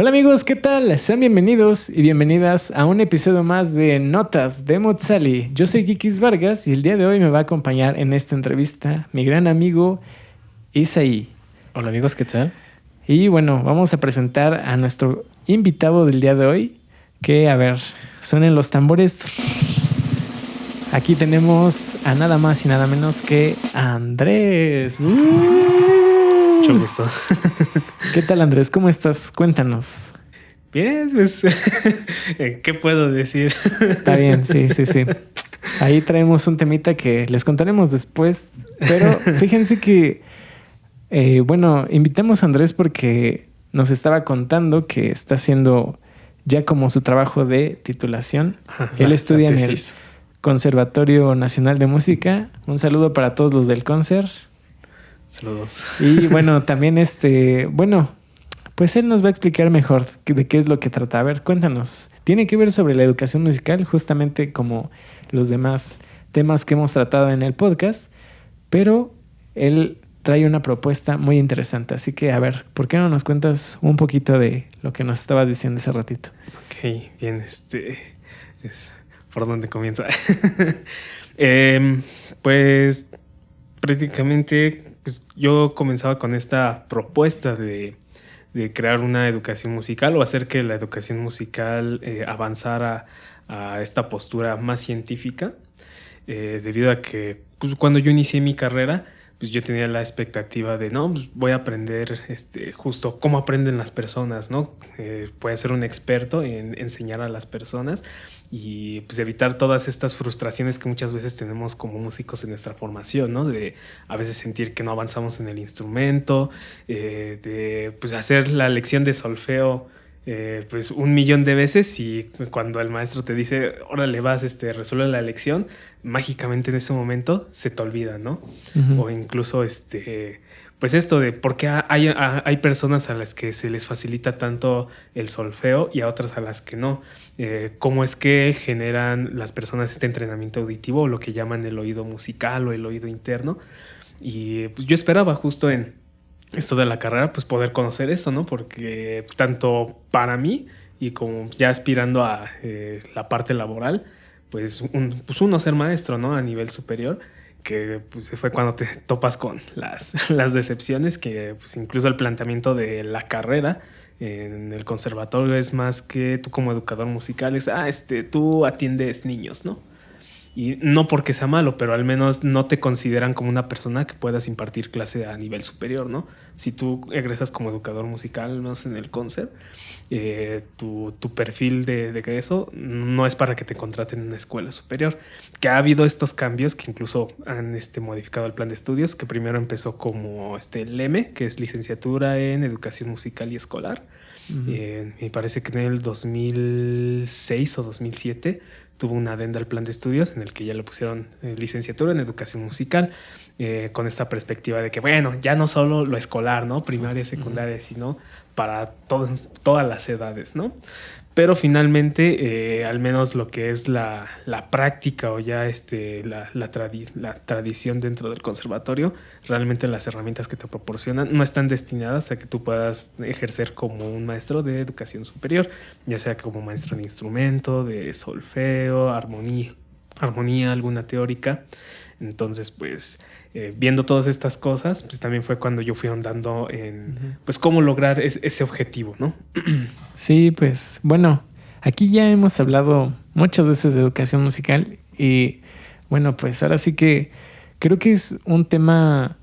Hola amigos, ¿qué tal? Sean bienvenidos y bienvenidas a un episodio más de Notas de Motzali. Yo soy Kikis Vargas y el día de hoy me va a acompañar en esta entrevista mi gran amigo Isaí. Hola amigos, ¿qué tal? Y bueno, vamos a presentar a nuestro invitado del día de hoy, que a ver, suenen los tambores. Aquí tenemos a nada más y nada menos que a Andrés. Mucho gusto. ¿Qué tal, Andrés? ¿Cómo estás? Cuéntanos. Bien, pues, ¿qué puedo decir? Está bien, sí. Ahí traemos un temita que les contaremos después. Pero fíjense que, bueno, invitamos a Andrés porque nos estaba contando que está haciendo ya como su trabajo de titulación. Él estudia en el Conservatorio Nacional de Música. Un saludo para todos los del Conser. Saludos. Y bueno, también pues él nos va a explicar mejor de qué es lo que trata. A ver, cuéntanos. Tiene que ver sobre la educación musical, justamente como los demás temas que hemos tratado en el podcast, pero él trae una propuesta muy interesante. Así que, a ver, ¿por qué no nos cuentas un poquito de lo que nos estabas diciendo hace ratito? Ok, bien, ¿por dónde comienza? Pues prácticamente pues, yo comenzaba con esta propuesta de crear una educación musical o hacer que la educación musical avanzara a esta postura más científica, debido a que pues, cuando yo inicié mi carrera, pues yo tenía la expectativa de, no, pues voy a aprender justo cómo aprenden las personas, ¿no? Voy a ser un experto en enseñar a las personas y pues evitar todas estas frustraciones que muchas veces tenemos como músicos en nuestra formación, ¿no? De a veces sentir que no avanzamos en el instrumento, de pues hacer la lección de solfeo pues 1,000,000 de veces y cuando el maestro te dice, órale vas, resuelve la lección, mágicamente en ese momento se te olvida, ¿no? Uh-huh. O incluso pues esto de por qué hay personas a las que se les facilita tanto el solfeo y a otras a las que no. Cómo es que generan las personas este entrenamiento auditivo o lo que llaman el oído musical o el oído interno. Y pues yo esperaba justo en esto de la carrera, pues poder conocer eso, ¿no? Porque tanto para mí y como ya aspirando a la parte laboral, pues uno ser maestro, ¿no? A nivel superior, que pues fue cuando te topas con las decepciones, que pues incluso el planteamiento de la carrera en el conservatorio es más que tú como educador musical, es, tú atiendes niños, ¿no? Y no porque sea malo, pero al menos no te consideran como una persona que puedas impartir clase a nivel superior, ¿no? Si tú egresas como educador musical, al menos en el concert, tu perfil de egreso no es para que te contraten en una escuela superior. Que ha habido estos cambios que incluso han modificado el plan de estudios, que primero empezó como LEME, que es licenciatura en educación musical y escolar. Uh-huh. Me parece que en el 2006 o 2007 tuvo una adenda al plan de estudios en el que ya le pusieron licenciatura en educación musical, con esta perspectiva de que, bueno, ya no solo lo escolar, ¿no? Primaria, secundaria, sino para todas las edades, ¿no? Pero finalmente, al menos lo que es la práctica o ya la tradición dentro del conservatorio, realmente las herramientas que te proporcionan no están destinadas a que tú puedas ejercer como un maestro de educación superior, ya sea como maestro de instrumento, de solfeo, armonía alguna teórica. Entonces, pues, viendo todas estas cosas, pues también fue cuando yo fui ahondando en, pues, cómo lograr ese objetivo, ¿no? Sí, pues, bueno, aquí ya hemos hablado muchas veces de educación musical y, bueno, pues ahora sí que creo que es un tema,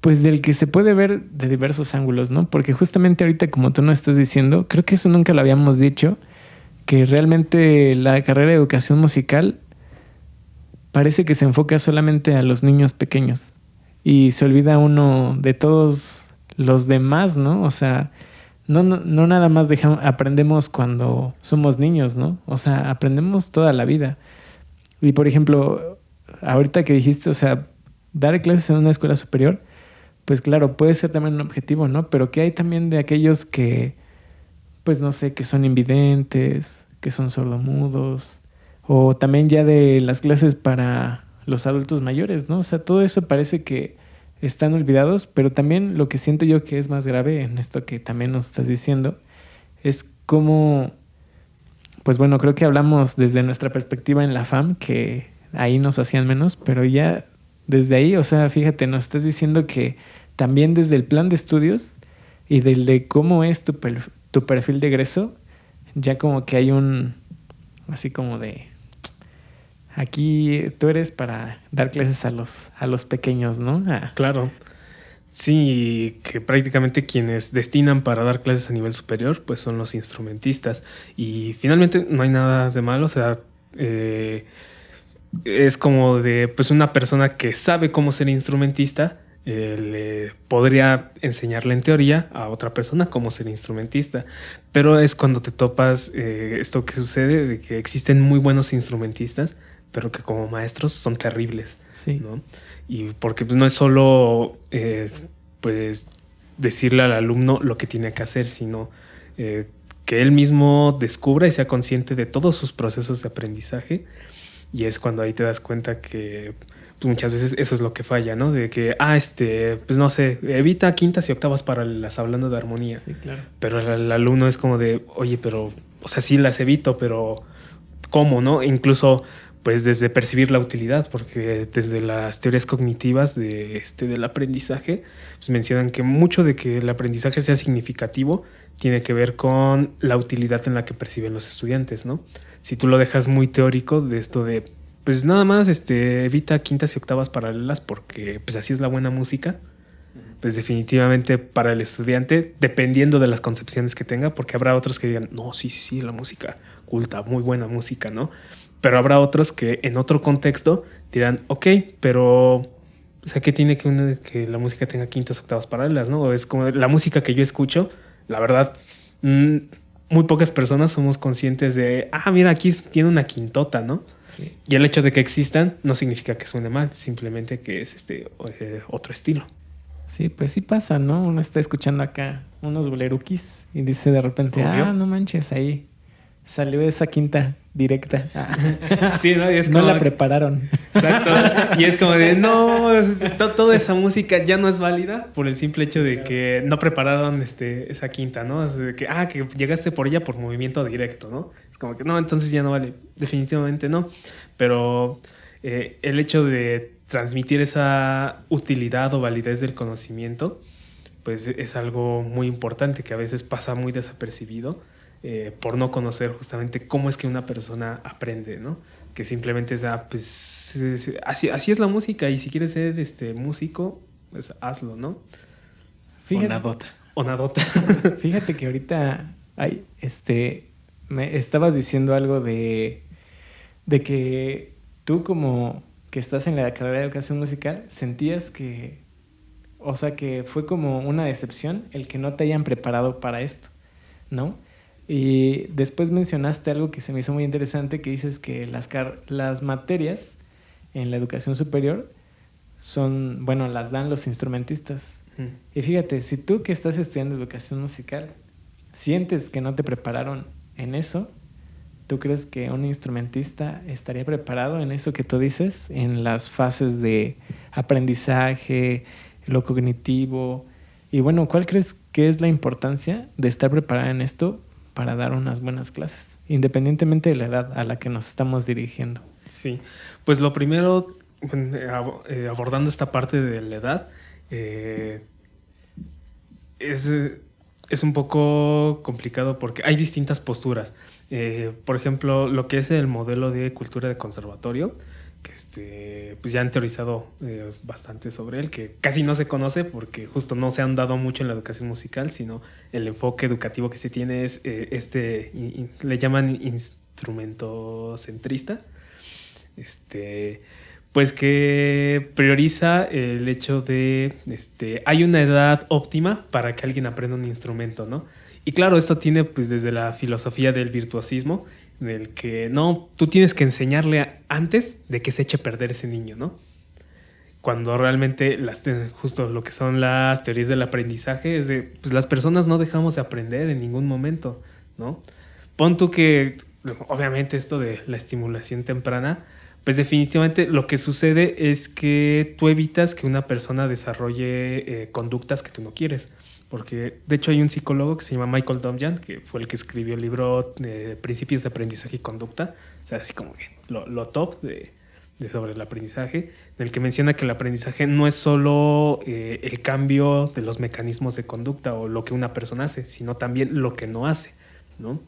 pues, del que se puede ver de diversos ángulos, ¿no? Porque justamente ahorita, como tú nos estás diciendo, creo que eso nunca lo habíamos dicho, que realmente la carrera de educación musical parece que se enfoca solamente a los niños pequeños y se olvida uno de todos los demás, ¿no? O sea, no nada más aprendemos cuando somos niños, ¿no? O sea, aprendemos toda la vida. Y por ejemplo, ahorita que dijiste, o sea, dar clases en una escuela superior, pues claro, puede ser también un objetivo, ¿no? Pero ¿qué hay también de aquellos que, pues no sé, que son invidentes, que son sordomudos? O también ya de las clases para los adultos mayores, ¿no? O sea, todo eso parece que están olvidados, pero también lo que siento yo que es más grave en esto que también nos estás diciendo es como, pues bueno, creo que hablamos desde nuestra perspectiva en la FAM, que ahí nos hacían menos, pero ya desde ahí, o sea, fíjate, nos estás diciendo que también desde el plan de estudios y del de cómo es tu perfil de egreso, ya como que hay un, así como de, aquí tú eres para dar clases a los pequeños, ¿no? Claro. Sí, que prácticamente quienes destinan para dar clases a nivel superior, pues son los instrumentistas. Y finalmente no hay nada de malo, o sea, es como de pues una persona que sabe cómo ser instrumentista, le podría enseñarle en teoría a otra persona cómo ser instrumentista. Pero es cuando te topas esto que sucede, de que existen muy buenos instrumentistas, pero que como maestros son terribles, Sí. ¿no? Y porque pues, no es solo pues decirle al alumno lo que tiene que hacer, sino que él mismo descubra y sea consciente de todos sus procesos de aprendizaje. Y es cuando ahí te das cuenta que pues, muchas veces eso es lo que falla, ¿no? De que, pues no sé, evita quintas y octavas paralelas hablando de armonía. Sí, claro. Pero el alumno es como de, oye, pero, o sea, sí las evito, pero ¿cómo, no? Incluso pues desde percibir la utilidad, porque desde las teorías cognitivas del aprendizaje, pues mencionan que mucho de que el aprendizaje sea significativo tiene que ver con la utilidad en la que perciben los estudiantes, ¿no? Si tú lo dejas muy teórico de esto de, pues nada más evita quintas y octavas paralelas porque pues así es la buena música, pues definitivamente para el estudiante, dependiendo de las concepciones que tenga, porque habrá otros que digan, no, sí, la música culta, muy buena música, ¿no? Pero habrá otros que en otro contexto dirán, ok, pero, o sea, ¿qué tiene que la música tenga quintas, octavas paralelas, no? Es como la música que yo escucho, la verdad, muy pocas personas somos conscientes de, mira, aquí tiene una quintota, ¿no? Sí. Y el hecho de que existan no significa que suene mal, simplemente que es otro estilo. Sí, pues sí pasa, ¿no? Uno está escuchando acá unos boleruquis y dice de repente, Obvio. no manches, ahí salió esa quinta directa. Sí, ¿no? Y es no como, la prepararon. Exacto. Y es como de, no, toda esa música ya no es válida por el simple hecho de que no prepararon esa quinta, ¿no? Es de que llegaste por ella por movimiento directo, ¿no? Es como que no, entonces ya no vale. Definitivamente no. Pero el hecho de transmitir esa utilidad o validez del conocimiento, pues es algo muy importante que a veces pasa muy desapercibido por no conocer justamente cómo es que una persona aprende, ¿no? Que simplemente es, pues así es la música y si quieres ser músico, pues hazlo, ¿no? O nadota. Fíjate que ahorita me estabas diciendo algo de que tú como que estás en la carrera de educación musical, sentías que, o sea, que fue como una decepción el que no te hayan preparado para esto, ¿no? Y después mencionaste algo que se me hizo muy interesante, que dices que las materias en la educación superior son, bueno, las dan los instrumentistas. Y fíjate, si tú que estás estudiando educación musical sientes que no te prepararon en eso, ¿tú crees que un instrumentista estaría preparado en eso que tú dices? En las fases de aprendizaje, lo cognitivo. Y bueno, ¿cuál crees que es la importancia de estar preparado en esto para dar unas buenas clases, independientemente de la edad a la que nos estamos dirigiendo? Sí, pues lo primero, abordando esta parte de la edad, es un poco complicado porque hay distintas posturas. Por ejemplo, lo que es el modelo de cultura de conservatorio, que pues ya han teorizado bastante sobre él, que casi no se conoce porque justo no se han dado mucho en la educación musical, sino el enfoque educativo que se tiene es le llaman instrumentocentrista, pues que prioriza el hecho de hay una edad óptima para que alguien aprenda un instrumento, ¿no? Y claro, esto tiene pues desde la filosofía del virtuosismo, en el que no, tú tienes que enseñarle antes de que se eche a perder ese niño, ¿no? Cuando realmente justo lo que son las teorías del aprendizaje es de, pues las personas no dejamos de aprender en ningún momento, ¿no? Pon tú que, obviamente esto de la estimulación temprana, pues definitivamente lo que sucede es que tú evitas que una persona desarrolle conductas que tú no quieres. Porque de hecho hay un psicólogo que se llama Michael Domjan, que fue el que escribió el libro Principios de Aprendizaje y Conducta, o sea, así como que lo top de sobre el aprendizaje, en el que menciona que el aprendizaje no es solo el cambio de los mecanismos de conducta o lo que una persona hace, sino también lo que no hace, ¿no?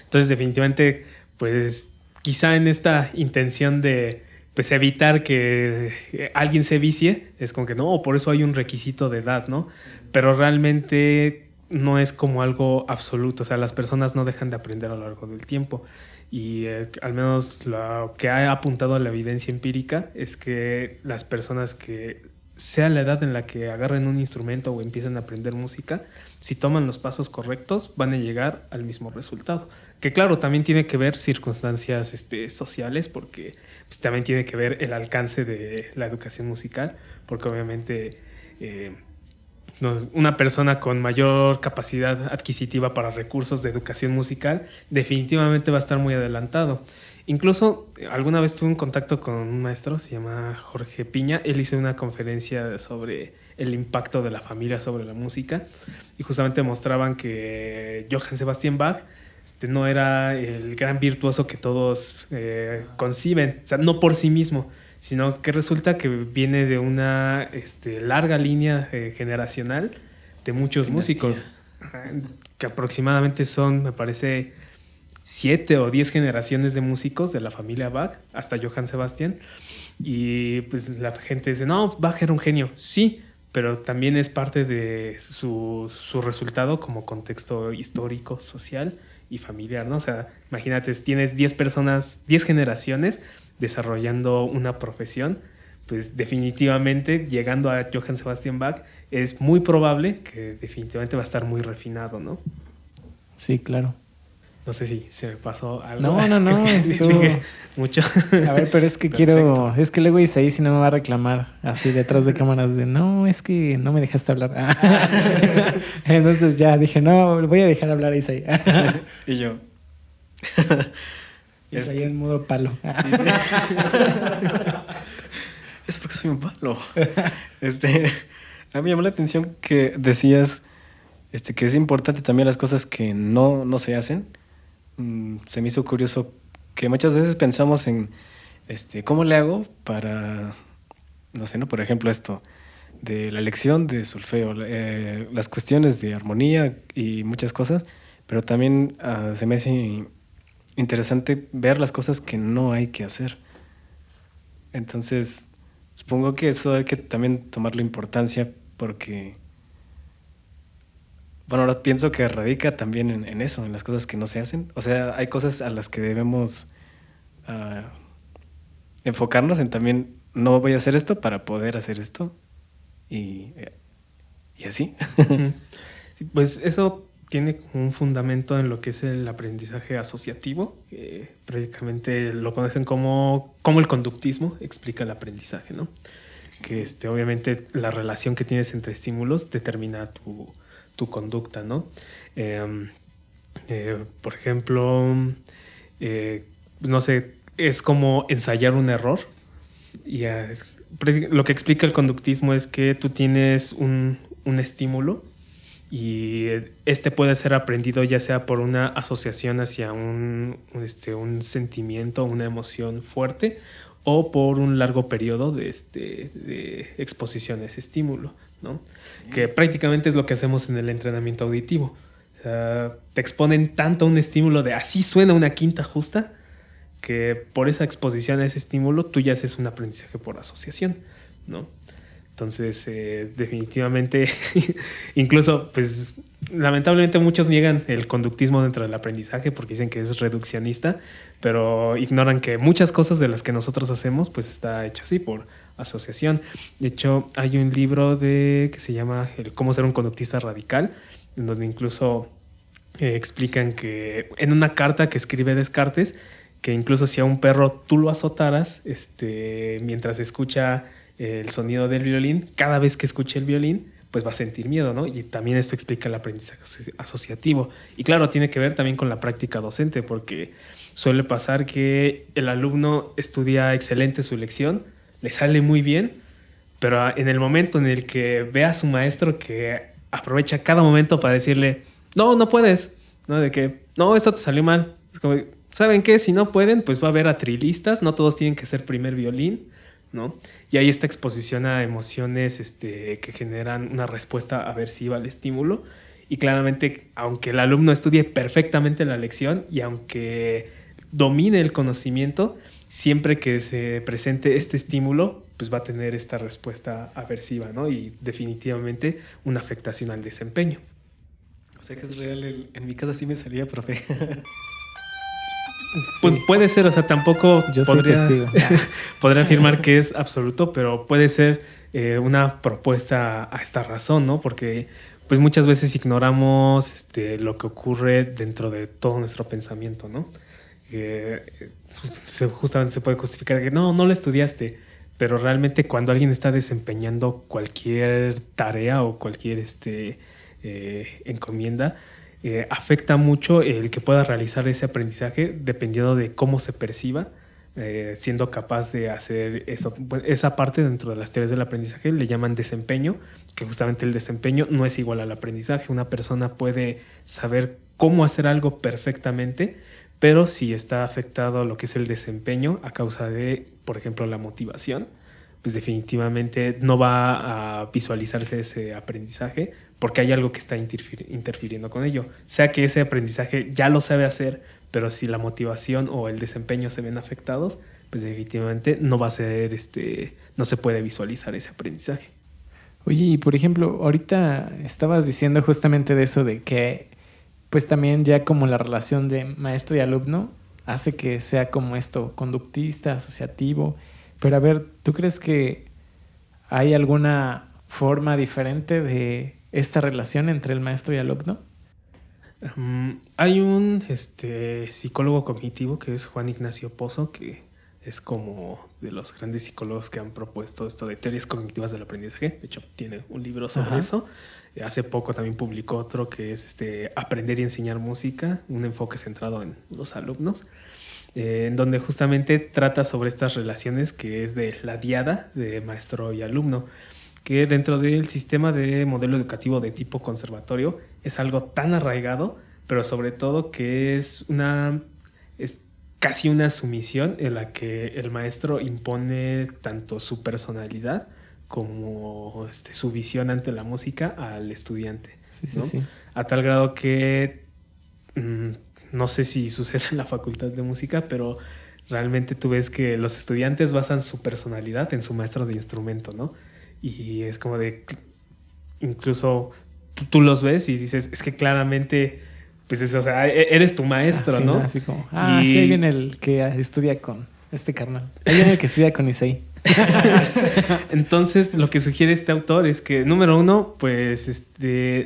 Entonces, definitivamente, pues quizá en esta intención de pues evitar que alguien se vicie, es como que no, por eso hay un requisito de edad, ¿no? Pero realmente no es como algo absoluto, o sea, las personas no dejan de aprender a lo largo del tiempo. Y al menos lo que ha apuntado a la evidencia empírica es que las personas que sea la edad en la que agarren un instrumento o empiecen a aprender música, si toman los pasos correctos van a llegar al mismo resultado. Que claro, también tiene que ver circunstancias sociales, porque pues, también tiene que ver el alcance de la educación musical, porque obviamente una persona con mayor capacidad adquisitiva para recursos de educación musical definitivamente va a estar muy adelantado. Incluso alguna vez tuve un contacto con un maestro, se llama Jorge Piña. Él hizo una conferencia sobre el impacto de la familia sobre la música y justamente mostraban que Johann Sebastian Bach no era el gran virtuoso que todos conciben, o sea, no por sí mismo, sino que resulta que viene de una larga línea generacional de muchos músicos, que aproximadamente son, me parece, 7 o 10 generaciones de músicos de la familia Bach hasta Johann Sebastian. Y pues la gente dice, no, Bach era un genio. Sí, pero también es parte de su resultado como contexto histórico, social y familiar, ¿no? O sea, imagínate, tienes 10 personas, 10 generaciones desarrollando una profesión, pues definitivamente llegando a Johann Sebastian Bach es muy probable que definitivamente va a estar muy refinado, ¿no? Sí, claro. No sé si se me pasó algo. No, estuvo mucho. A ver, pero es que Perfecto. es que luego Isaí si no me va a reclamar así detrás de cámaras de, no, es que no me dejaste hablar. Entonces ya dije, no, voy a dejar hablar a Isaí. Y yo. Isaí en modo palo. Sí, sí. Es porque soy un palo. A mí me llamó la atención que decías que es importante también las cosas que no se hacen. Se me hizo curioso que muchas veces pensamos en ¿cómo le hago para, no sé, ¿no? Por ejemplo, esto de la lección de solfeo, las cuestiones de armonía y muchas cosas, pero también se me hace interesante ver las cosas que no hay que hacer. Entonces, supongo que eso hay que también tomarle importancia porque, bueno, ahora pienso que radica también en eso, en las cosas que no se hacen. O sea, hay cosas a las que debemos enfocarnos en también, no voy a hacer esto para poder hacer esto y así. Sí, pues eso tiene un fundamento en lo que es el aprendizaje asociativo, que prácticamente lo conocen como el conductismo explica el aprendizaje, ¿no? Que obviamente la relación que tienes entre estímulos determina tu conducta, ¿no? Por ejemplo, no sé, es como ensayar un error. Y lo que explica el conductismo es que tú tienes un estímulo y puede ser aprendido ya sea por una asociación hacia un sentimiento, una emoción fuerte, o por un largo periodo de exposición a ese estímulo, ¿no? Que prácticamente es lo que hacemos en el entrenamiento auditivo. O sea, te exponen tanto a un estímulo de así suena una quinta justa, que por esa exposición a ese estímulo tú ya haces un aprendizaje por asociación, ¿no? Entonces, definitivamente, incluso, pues, lamentablemente muchos niegan el conductismo dentro del aprendizaje porque dicen que es reduccionista, pero ignoran que muchas cosas de las que nosotros hacemos, pues, está hecho así por asociación. De hecho, hay un libro que se llama Cómo ser un conductista radical, en donde incluso explican que en una carta que escribe Descartes, que incluso si a un perro tú lo azotaras, mientras escucha el sonido del violín, cada vez que escuche el violín, pues va a sentir miedo, ¿no? Y también esto explica el aprendizaje asociativo. Y claro, tiene que ver también con la práctica docente, porque suele pasar que el alumno estudia excelente su lección, le sale muy bien, pero en el momento en el que ve a su maestro que aprovecha cada momento para decirle, no, no puedes, ¿no? De que, no, esto te salió mal. Es como, ¿saben qué? Si no pueden, pues va a haber atrilistas, no todos tienen que ser primer violín, ¿no? Y hay esta exposición a emociones que generan una respuesta aversiva al estímulo. Y claramente, aunque el alumno estudie perfectamente la lección y aunque domine el conocimiento, siempre que se presente este estímulo, pues va a tener esta respuesta aversiva, ¿no? Y definitivamente una afectación al desempeño. O sea que es real, en mi casa sí me salía, profe. Pues puede ser, o sea, tampoco yo podría, soy testigo. podría afirmar que es absoluto, pero puede ser una propuesta a esta razón, ¿no? Porque pues muchas veces ignoramos lo que ocurre dentro de todo nuestro pensamiento, ¿no? Justamente se puede justificar que no lo estudiaste, pero realmente cuando alguien está desempeñando cualquier tarea o cualquier encomienda, afecta mucho el que pueda realizar ese aprendizaje dependiendo de cómo se perciba, siendo capaz de hacer eso. Esa parte dentro de las teorías del aprendizaje le llaman desempeño, que justamente el desempeño no es igual al aprendizaje. Una persona puede saber cómo hacer algo perfectamente, pero si está afectado lo que es el desempeño a causa de, por ejemplo, la motivación, pues definitivamente no va a visualizarse ese aprendizaje porque hay algo que está interfiriendo con ello. Sea que ese aprendizaje ya lo sabe hacer, pero si la motivación o el desempeño se ven afectados, pues definitivamente no va a ser, no se puede visualizar ese aprendizaje. Oye, y por ejemplo, ahorita estabas diciendo justamente de eso de que pues también ya como la relación de maestro y alumno hace que sea como esto, conductista, asociativo. Pero a ver, ¿tú crees que hay alguna forma diferente de esta relación entre el maestro y alumno? Hay un psicólogo cognitivo que es Juan Ignacio Pozo, que es como de los grandes psicólogos que han propuesto esto de teorías cognitivas del aprendizaje. De hecho, tiene un libro sobre eso. Hace poco también publicó otro que es Aprender y enseñar música, un enfoque centrado en los alumnos, en donde justamente trata sobre estas relaciones que es de la diada de maestro y alumno, que dentro del sistema de modelo educativo de tipo conservatorio es algo tan arraigado, pero sobre todo que es casi una sumisión en la que el maestro impone tanto su personalidad como su visión ante la música al estudiante, ¿no? Sí. A tal grado que no sé si sucede en la facultad de música, pero realmente tú ves que los estudiantes basan su personalidad en su maestro de instrumento, ¿no? Y es como de, incluso tú los ves y dices, es que claramente, pues o sea, eres tu maestro, sí, ¿no? Así como, sí, ahí viene el que estudia con este carnal. Ahí viene el que estudia con Isaí. Entonces, lo que sugiere este autor es que, número uno, pues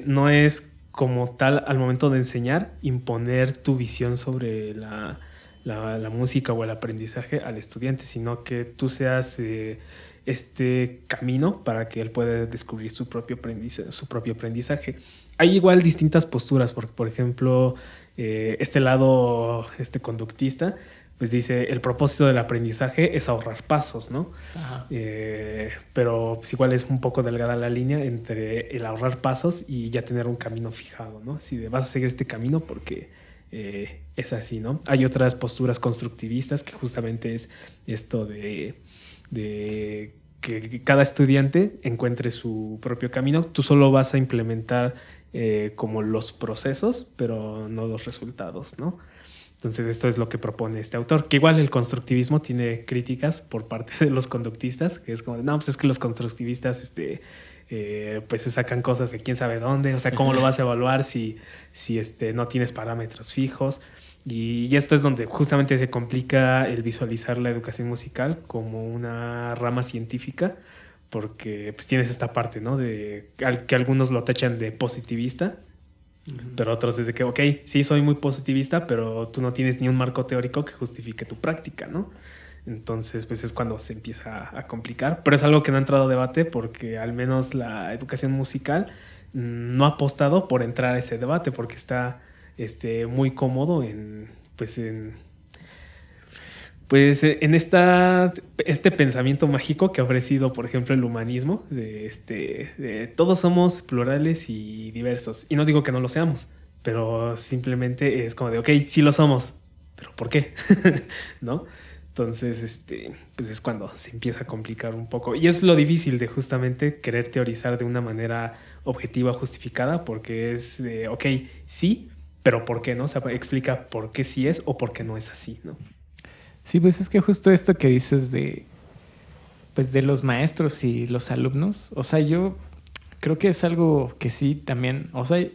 no es como tal al momento de enseñar, imponer tu visión sobre la música o el aprendizaje al estudiante, sino que tú seas este camino para que él pueda descubrir su propio aprendizaje. Hay igual distintas posturas, porque, por ejemplo, este lado conductista, pues dice, el propósito del aprendizaje es ahorrar pasos, ¿no? Pero pues igual es un poco delgada la línea entre el ahorrar pasos y ya tener un camino fijado, ¿no? Si vas a seguir este camino porque es así, ¿no? Hay otras posturas constructivistas que justamente es esto de que cada estudiante encuentre su propio camino. Tú solo vas a implementar como los procesos, pero no los resultados, ¿no? Entonces esto es lo que propone este autor, que igual el constructivismo tiene críticas por parte de los conductistas, que es como, no, pues es que los constructivistas pues se sacan cosas de quién sabe dónde, o sea, ¿cómo lo vas a evaluar si no tienes parámetros fijos? Y esto es donde justamente se complica el visualizar la educación musical como una rama científica, porque pues tienes esta parte, ¿no? De que algunos lo tachan de positivista, pero otros es de que, ok, sí soy muy positivista, pero tú no tienes ni un marco teórico que justifique tu práctica, ¿no? Entonces, pues es cuando se empieza a complicar. Pero es algo que no ha entrado a debate porque al menos la educación musical no ha apostado por entrar a ese debate porque está muy cómodo Pues en este pensamiento mágico que ha ofrecido, por ejemplo, el humanismo, de todos somos plurales y diversos. Y no digo que no lo seamos, pero simplemente es como de, ok, sí lo somos, pero ¿por qué? ¿No? Entonces, pues es cuando se empieza a complicar un poco. Y es lo difícil de justamente querer teorizar de una manera objetiva, justificada, porque es de, ok, sí, pero ¿por qué no? O sea, explica por qué sí es o por qué no es así, ¿no? Sí, pues es que justo esto que dices pues de los maestros y los alumnos, o sea, yo creo que es algo que sí también, o sea,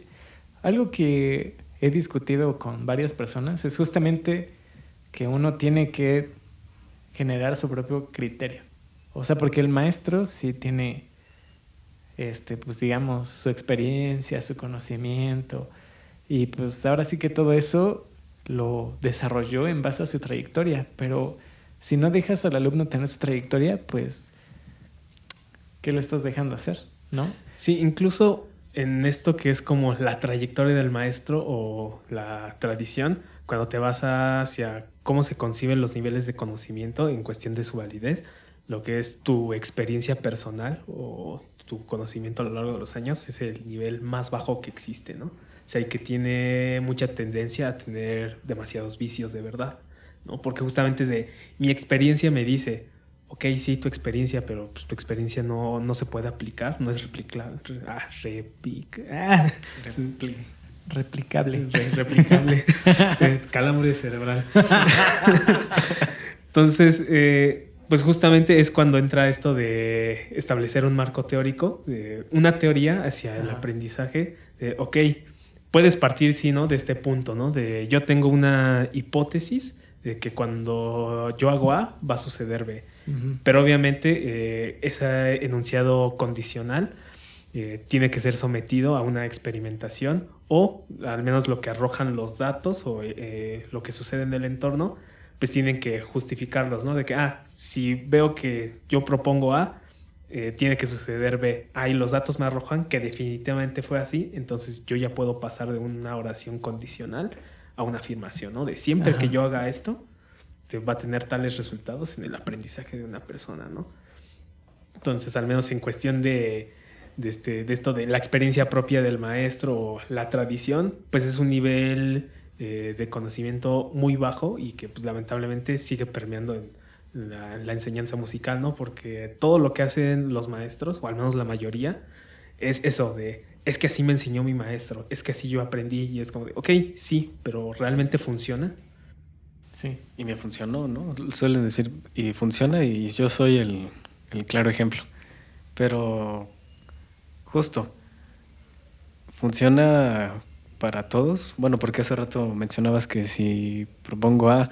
algo que he discutido con varias personas es justamente que uno tiene que generar su propio criterio. O sea, porque el maestro sí tiene, pues digamos, su experiencia, su conocimiento, y pues ahora sí que todo eso lo desarrolló en base a su trayectoria, pero si no dejas al alumno tener su trayectoria, pues, ¿qué lo estás dejando hacer? ¿No? Sí, incluso en esto que es como la trayectoria del maestro o la tradición, cuando te vas hacia cómo se conciben los niveles de conocimiento en cuestión de su validez, lo que es tu experiencia personal o tu conocimiento a lo largo de los años es el nivel más bajo que existe, ¿no? O sea, y que tiene mucha tendencia a tener demasiados vicios de verdad, ¿no? Porque justamente es de mi experiencia me dice, ok, sí, tu experiencia, pero pues, tu experiencia no se puede aplicar, no es replicable. Replicable. Replicable. Calambre cerebral. Entonces, pues justamente es cuando entra esto de establecer un marco teórico, una teoría hacia el aprendizaje. Ok, puedes partir, sí, ¿no? De este punto, ¿no? De yo tengo una hipótesis de que cuando yo hago A, va a suceder B. Uh-huh. Pero obviamente ese enunciado condicional tiene que ser sometido a una experimentación o al menos lo que arrojan los datos o lo que sucede en el entorno, pues tienen que justificarlos, ¿no? De que, si veo que yo propongo A, tiene que suceder B. Y los datos me arrojan que definitivamente fue así, entonces yo ya puedo pasar de una oración condicional a una afirmación, ¿no? De siempre que yo haga esto, va a tener tales resultados en el aprendizaje de una persona, ¿no? Entonces, al menos en cuestión de esto de la experiencia propia del maestro o la tradición, pues es un nivel de conocimiento muy bajo y que pues lamentablemente sigue permeando en la enseñanza musical, ¿no? Porque todo lo que hacen los maestros, o al menos la mayoría, es eso de, es que así me enseñó mi maestro, es que así yo aprendí, y es como de, ok, sí, pero ¿realmente funciona? Sí, y me funcionó, ¿no? Suelen decir, y funciona, y yo soy el claro ejemplo. Pero justo, ¿funciona para todos? Bueno, porque hace rato mencionabas que si propongo A,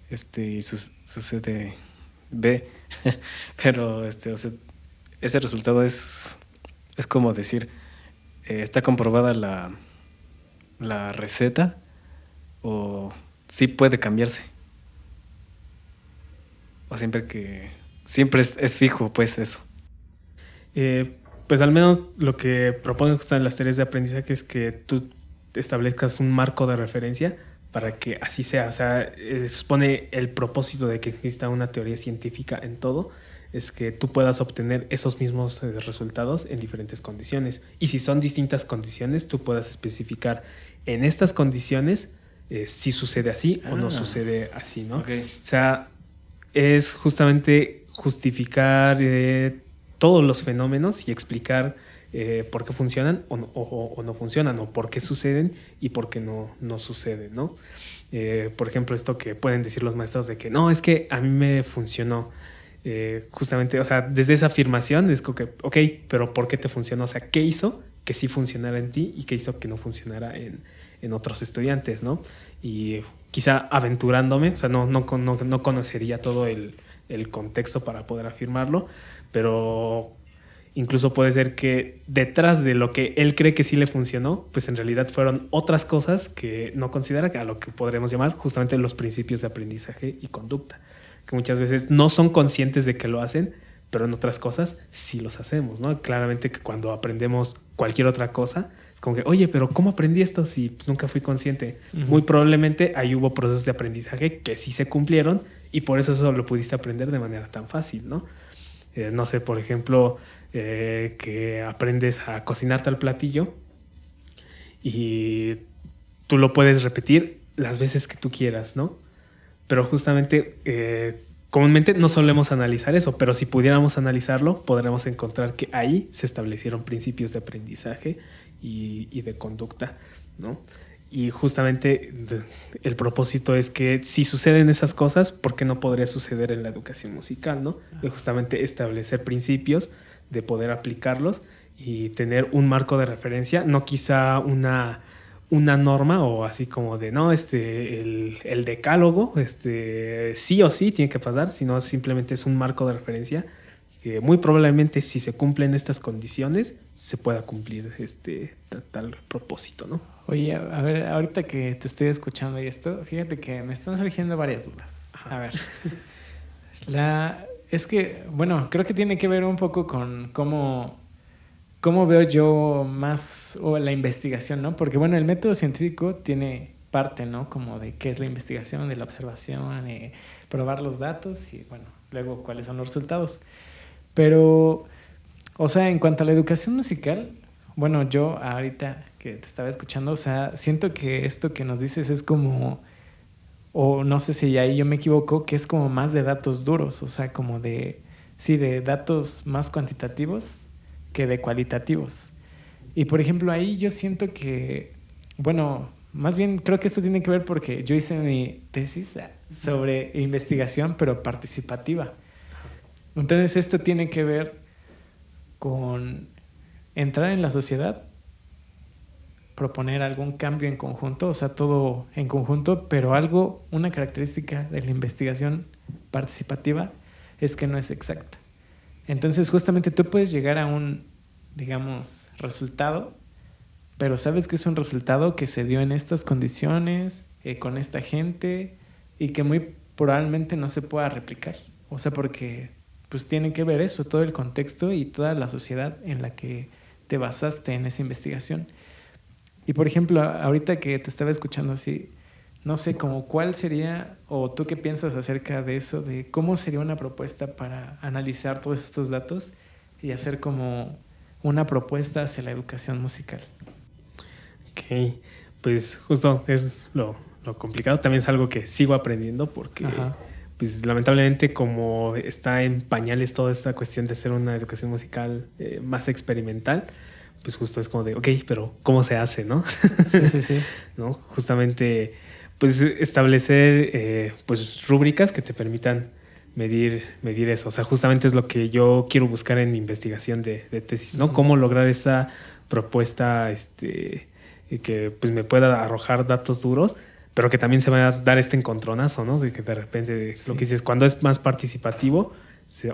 y sucede B, pero o sea, ese resultado es como decir, ¿está comprobada la receta o sí puede cambiarse? O siempre es fijo, pues eso. Pues al menos lo que proponen en las teorías de aprendizaje es que tú establezcas un marco de referencia para que así sea. O sea, supone el propósito de que exista una teoría científica en todo es que tú puedas obtener esos mismos resultados en diferentes condiciones. Y si son distintas condiciones, tú puedas especificar en estas condiciones si sucede así o no sucede así, ¿no? Okay. O sea, es justamente justificar todos los fenómenos y explicar por qué funcionan o no funcionan, o por qué suceden y por qué no suceden, ¿no? Por ejemplo, esto que pueden decir los maestros de que no, es que a mí me funcionó. Justamente, o sea, desde esa afirmación es como que, ok, pero ¿por qué te funcionó? O sea, ¿qué hizo que sí funcionara en ti y qué hizo que no funcionara en otros estudiantes, ¿no? Y quizá aventurándome, o sea, no conocería todo el contexto para poder afirmarlo, pero incluso puede ser que detrás de lo que él cree que sí le funcionó, pues en realidad fueron otras cosas que no considera, a lo que podremos llamar justamente los principios de aprendizaje y conducta, que muchas veces no son conscientes de que lo hacen, pero en otras cosas sí los hacemos, ¿no? Claramente que cuando aprendemos cualquier otra cosa, es como que, oye, pero ¿cómo aprendí esto si pues, nunca fui consciente? Uh-huh. Muy probablemente ahí hubo procesos de aprendizaje que sí se cumplieron y por eso lo pudiste aprender de manera tan fácil, ¿no? No sé, por ejemplo, que aprendes a cocinar tal platillo y tú lo puedes repetir las veces que tú quieras, ¿no? Pero justamente, comúnmente no solemos analizar eso, pero si pudiéramos analizarlo, podremos encontrar que ahí se establecieron principios de aprendizaje y de conducta, ¿no? Y justamente el propósito es que si suceden esas cosas, ¿por qué no podría suceder en la educación musical, ¿no? De justamente establecer principios, de poder aplicarlos y tener un marco de referencia, no quizá una norma o así como de no, el decálogo, sí o sí tiene que pasar, sino simplemente es un marco de referencia que muy probablemente si se cumplen estas condiciones se pueda cumplir tal propósito, ¿no? Oye, a ver, ahorita que te estoy escuchando y esto, fíjate que me están surgiendo varias dudas. A ver, es que, bueno, creo que tiene que ver un poco con cómo veo yo más o la investigación, ¿no? Porque, bueno, el método científico tiene parte, ¿no? Como de qué es la investigación, de la observación, probar los datos y, bueno, luego cuáles son los resultados. Pero, o sea, en cuanto a la educación musical, bueno, yo ahorita que te estaba escuchando, o sea, siento que esto que nos dices es como, o no sé si ahí yo me equivoco, que es como más de datos duros, o sea, como de datos más cuantitativos que de cualitativos. Y por ejemplo, ahí yo siento que, bueno, más bien creo que esto tiene que ver porque yo hice mi tesis sobre investigación, pero participativa. Entonces esto tiene que ver con entrar en la sociedad, proponer algún cambio en conjunto, o sea, todo en conjunto, pero una característica de la investigación participativa es que no es exacta. Entonces, justamente tú puedes llegar a un, digamos, resultado, pero sabes que es un resultado que se dio en estas condiciones, con esta gente, y que muy probablemente no se pueda replicar. O sea, porque pues tiene que ver eso, todo el contexto y toda la sociedad en la que te basaste en esa investigación. Y por ejemplo, ahorita que te estaba escuchando así, no sé, como cuál sería, o tú qué piensas acerca de eso, de cómo sería una propuesta para analizar todos estos datos y hacer como una propuesta hacia la educación musical. Ok, pues justo es lo complicado. También es algo que sigo aprendiendo porque, pues lamentablemente, como está en pañales toda esta cuestión de hacer una educación musical más experimental, pues justo es como de, ok, pero ¿cómo se hace, no? Sí. ¿No? Justamente, pues establecer pues rúbricas que te permitan medir eso. O sea, justamente es lo que yo quiero buscar en mi investigación de tesis, ¿no? Cómo lograr esa propuesta que pues me pueda arrojar datos duros, pero que también se vaya a dar este encontronazo, ¿no? De que de repente, lo que dices, cuando es más participativo,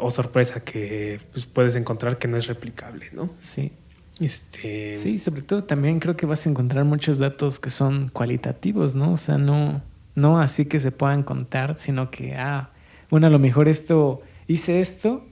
sorpresa, que pues, puedes encontrar que no es replicable, ¿no? Sí. Sí, sobre todo también creo que vas a encontrar muchos datos que son cualitativos, ¿no? O sea, no así que se puedan contar, sino que, bueno, a lo mejor hice esto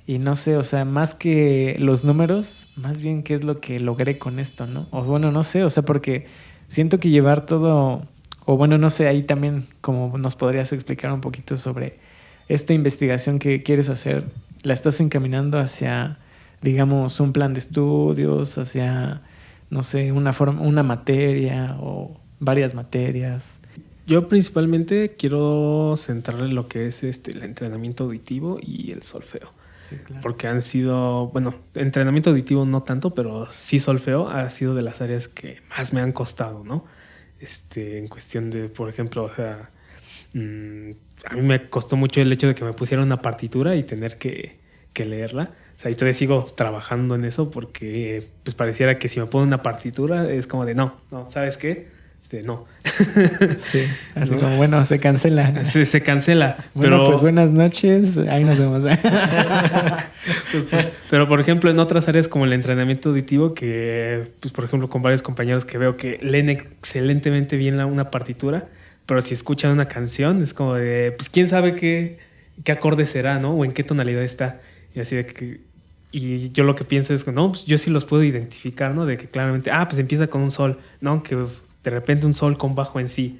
y no sé, o sea, más que los números, más bien qué es lo que logré con esto, ¿no? O bueno, no sé, o sea, porque siento que llevar todo, o bueno, no sé, ahí también como nos podrías explicar un poquito sobre esta investigación que quieres hacer, la estás encaminando hacia, digamos, un plan de estudios, hacia, no sé, una materia o varias materias. Yo principalmente quiero centrarle en lo que es el entrenamiento auditivo y el solfeo. Sí, claro. Porque han sido, bueno, entrenamiento auditivo no tanto, pero sí solfeo ha sido de las áreas que más me han costado, ¿no? En cuestión de, por ejemplo, o sea, a mí me costó mucho el hecho de que me pusieran una partitura y tener que leerla. O sea, y todavía sigo trabajando en eso porque pues pareciera que si me ponen una partitura es como de no, ¿sabes qué? No. Sí, así ¿no? Como bueno, se cancela. Se cancela. Bueno, pues buenas noches, ahí nos vemos. Pero por ejemplo, en otras áreas como el entrenamiento auditivo, que pues por ejemplo con varios compañeros que veo que leen excelentemente bien una partitura, pero si escuchan una canción es como de, pues quién sabe qué acorde será, ¿no? O en qué tonalidad está. Y así de que, y yo lo que pienso es que no, pues yo sí los puedo identificar, ¿no? De que claramente, pues empieza con un sol, ¿no? Que de repente un sol con bajo en sí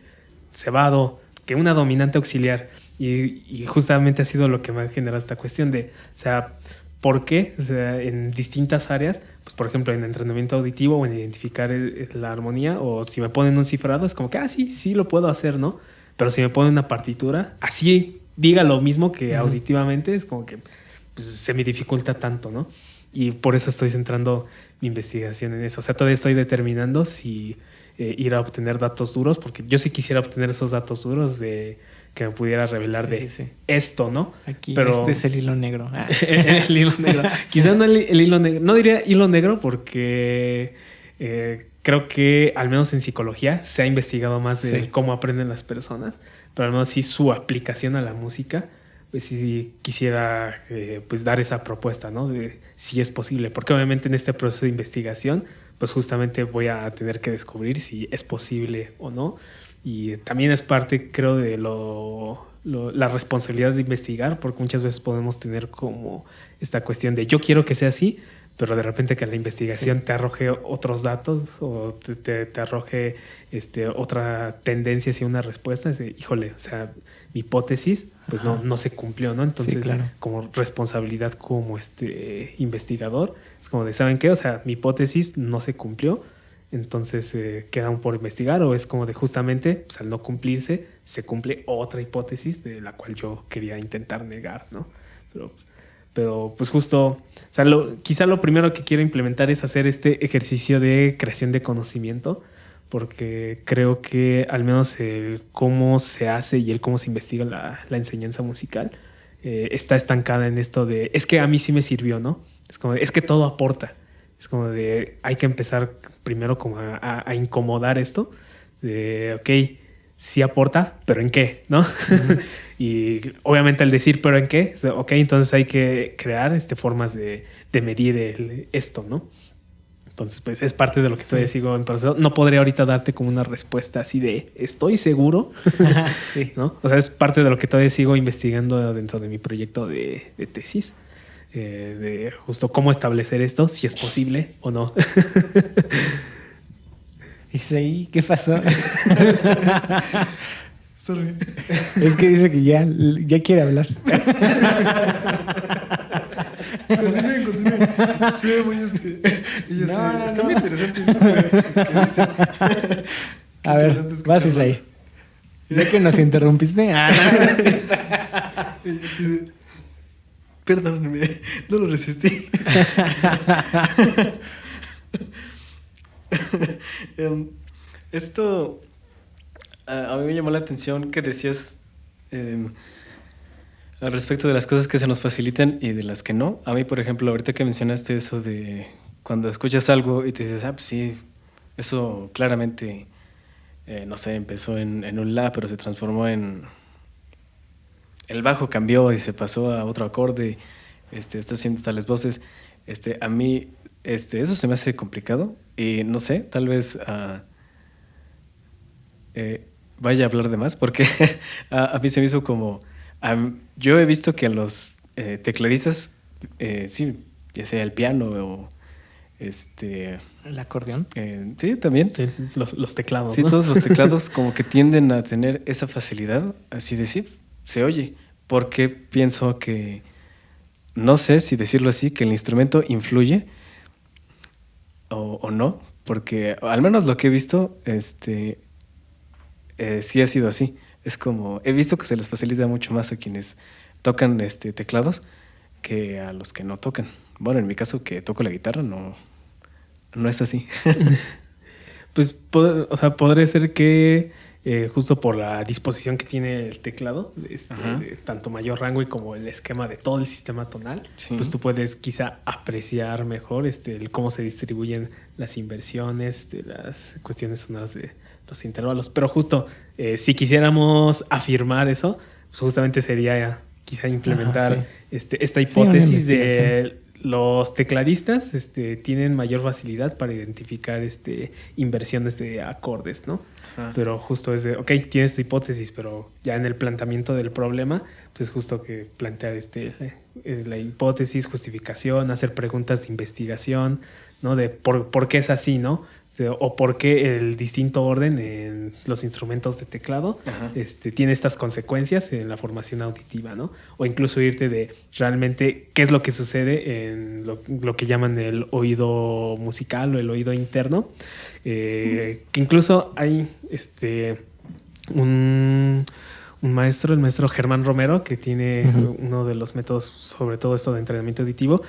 se va a do, que una dominante auxiliar. Y justamente ha sido lo que me ha generado esta cuestión de, o sea, ¿por qué? O sea, en distintas áreas, pues por ejemplo en entrenamiento auditivo o en identificar la armonía, o si me ponen un cifrado, es como que, sí lo puedo hacer, ¿no? Pero si me ponen una partitura, así diga lo mismo que auditivamente, es como que pues, se me dificulta tanto, ¿no? Y por eso estoy centrando mi investigación en eso. O sea, todavía estoy determinando si ir a obtener datos duros, porque yo sí quisiera obtener esos datos duros de que me pudiera revelar esto, ¿no? Aquí, pero este es el hilo negro. el hilo negro. Quizás no el hilo negro. No diría hilo negro porque creo que al menos en psicología se ha investigado más de cómo aprenden las personas, pero al menos sí su aplicación a la música, pues sí quisiera pues dar esa propuesta, ¿no? De si es posible, porque obviamente en este proceso de investigación, pues justamente voy a tener que descubrir si es posible o no. Y también es parte, creo, de la responsabilidad de investigar, porque muchas veces podemos tener como esta cuestión de yo quiero que sea así, pero de repente que la investigación te arroje otros datos o te arroje otra tendencia hacia una respuesta. Es de, híjole, o sea, mi hipótesis pues no se cumplió, ¿no? Entonces, claro, como responsabilidad como investigador, es como de, ¿saben qué? O sea, mi hipótesis no se cumplió. Entonces queda aún por investigar, o es como de justamente pues, al no cumplirse se cumple otra hipótesis de la cual yo quería intentar negar, ¿no? Pero pues justo, o sea, quizá lo primero que quiero implementar es hacer este ejercicio de creación de conocimiento, porque creo que al menos el cómo se hace y el cómo se investiga la enseñanza musical está estancada en esto de, es que a mí sí me sirvió, ¿no? Es como de, es que todo aporta. Es como de, hay que empezar primero como a incomodar esto, de, ok, sí aporta, pero ¿en qué? ¿No? Y obviamente al decir pero ¿en qué? Ok, entonces hay que crear formas de medir esto, ¿no? Entonces, pues es parte de lo que todavía sigo en proceso. No podría ahorita darte como una respuesta así de estoy seguro, ¿no? O sea, es parte de lo que todavía sigo investigando dentro de mi proyecto de tesis. De justo cómo establecer esto, si es posible o no. Isaí, ¿qué pasó? Sorry. Es que dice que ya quiere hablar. Continúen. Sí, muy está muy interesante esto que dice. A ver, vas Isaí. Ya que nos interrumpiste. Perdónenme, no lo resistí. Esto a mí me llamó la atención que decías al respecto de las cosas que se nos facilitan y de las que no. A mí, por ejemplo, ahorita que mencionaste eso de cuando escuchas algo y te dices, pues sí, eso claramente, no sé, empezó en un la, pero se transformó en... El bajo cambió y se pasó a otro acorde, está haciendo tales voces. A mí eso se me hace complicado y no sé, tal vez vaya a hablar de más porque a mí se me hizo como... yo he visto que a los tecladistas, sí, ya sea el piano o el acordeón. Sí, también. Sí, los teclados. Sí, ¿no? todos los teclados como que tienden a tener esa facilidad, así decir, se oye. Porque pienso que, no sé si decirlo así, que el instrumento influye o no, porque al menos lo que he visto, sí ha sido así. Es como, he visto que se les facilita mucho más a quienes tocan teclados que a los que no tocan. Bueno, en mi caso que toco la guitarra no es así. Pues, o sea, podría ser que justo por la disposición que tiene el teclado, de tanto mayor rango y como el esquema de todo el sistema tonal, sí, pues tú puedes quizá apreciar mejor el cómo se distribuyen las inversiones, de las cuestiones sonoras de los intervalos. Pero justo, si quisiéramos afirmar eso, pues justamente sería quizá implementar esta hipótesis de los tecladistas tienen mayor facilidad para identificar inversiones de acordes, ¿no? Pero justo es de, ok, tienes tu hipótesis, pero ya en el planteamiento del problema, pues justo que plantear la hipótesis, justificación, hacer preguntas de investigación, ¿no? De por qué es así, ¿no? o por qué el distinto orden en los instrumentos de teclado tiene estas consecuencias en la formación auditiva, ¿no? O incluso irte de realmente qué es lo que sucede en lo que llaman el oído musical o el oído interno, que incluso hay un maestro, el maestro Germán Romero, que tiene uno de los métodos sobre todo esto de entrenamiento auditivo,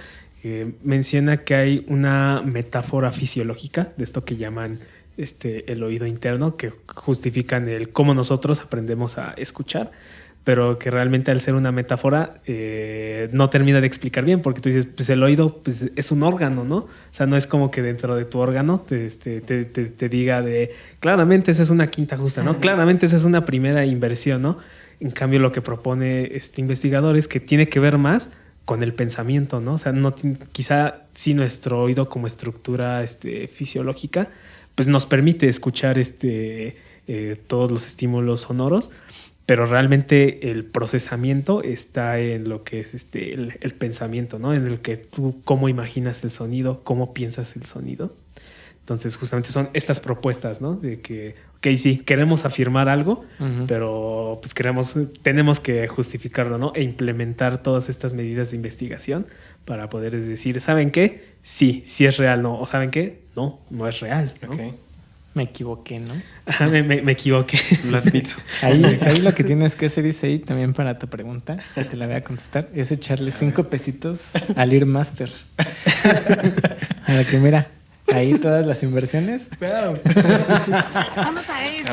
menciona que hay una metáfora fisiológica de esto que llaman el oído interno, que justifican el cómo nosotros aprendemos a escuchar, pero que realmente al ser una metáfora no termina de explicar bien, porque tú dices, pues el oído pues, es un órgano, ¿no? O sea, no es como que dentro de tu órgano te diga de, claramente esa es una quinta justa, ¿no? Claramente esa es una primera inversión, ¿no? En cambio, lo que propone este investigador es que tiene que ver más con el pensamiento, ¿no? O sea, quizá sí nuestro oído como estructura fisiológica pues nos permite escuchar todos los estímulos sonoros, pero realmente el procesamiento está en lo que es el pensamiento, ¿no? En el que tú cómo imaginas el sonido, cómo piensas el sonido. Entonces, justamente son estas propuestas, ¿no? De que, ok, sí, queremos afirmar algo, pero pues tenemos que justificarlo, ¿no? E implementar todas estas medidas de investigación para poder decir, ¿saben qué? Sí es real, ¿no? O ¿saben qué? No es real, ¿no? Okay. Me equivoqué, ¿no? Ajá, me equivoqué. Lo admito. Ahí lo que tienes que hacer, Isaí, también para tu pregunta, que te la voy a contestar, es echarle 5 pesitos al Ear Master. A la que mira, ahí todas las inversiones.